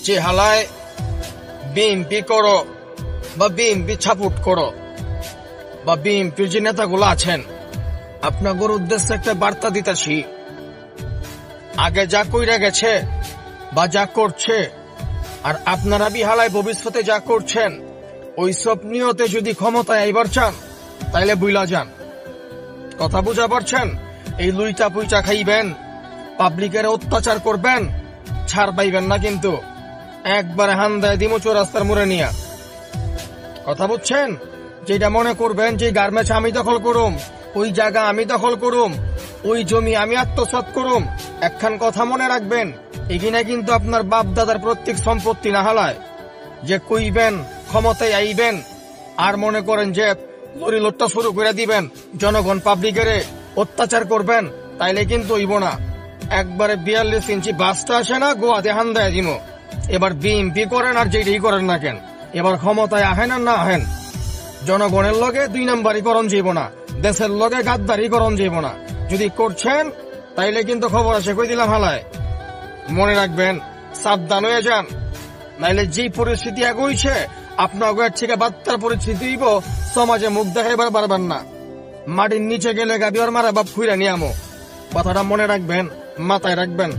যে হালায় বিএনপি করো বা বিএনপি সাপোর্ট করো বা বিএনপির যে নেতাগুলো আছেন, আপনাদের উদ্দেশ্যে একটা বার্তা দিতেছি। আগে যা কইরা গেছে বা যা করছে, আর আপনারা বিহালায় ভবিষ্যতে যা করছেন, ওইসব নিয়তে যদি ক্ষমতায় আইবার চান তাইলে বুইলা যান। কথা বুঝা পারছেন? এই লুইটা পুইটা খাইবেন, পাবলিকের অত্যাচার করবেন, ছাড় পাইবেন না কিন্তু। একবারে হান্দায় দিমু চৌরাস্তার মোড়ে নিয়া। কথা বুঝছেন? যেটা মনে করবেন যে গার্মেন্টস আমি দখল করুম, ওই জায়গা আমি দখল করুম, ওই জমি আমি আত্মসাৎ করুম, একখান কথা মনে রাখবেন, এখানে কিন্তু আপনার বাপ দাদার প্রত্যেক সম্পত্তি না হালায়। যে কইবেন ক্ষমতায় আইবেন আর মনে করেন যে লরি লোটটা শুরু করে দিবেন, জনগণ পাবলিকের অত্যাচার করবেন, তাইলে কিন্তু হইব না। একবারে 42 ইঞ্চি বাসটা আসে না, গোয়াতে হান্দায় দিমো। এবার বিএনপি করেন আর যেটাই করেন না কেন, এবার ক্ষমতায় আহেন আর না আহেন, জনগণের লগে 2 নাম্বারই করণ যাইব না, দেশের লগে গাদ্দারি করণ যাইব না। যদি করছেন তাইলে কিন্তু খবর আছে, কই দিলাম হালায়। মনে রাখবেন, সাবধান হয়ে যান, নাইলে যে পরিস্থিতি এগোইছে আপনার থেকে বাচ্চার পরিস্থিতি হইব, সমাজে মুখ দেখাইবার পারবেন না। মাটির নিচে গেলে গাবি ওর মারা বাপ খুইরা নিয়ামো। কথাটা মনে রাখবেন, মাথায় রাখবেন।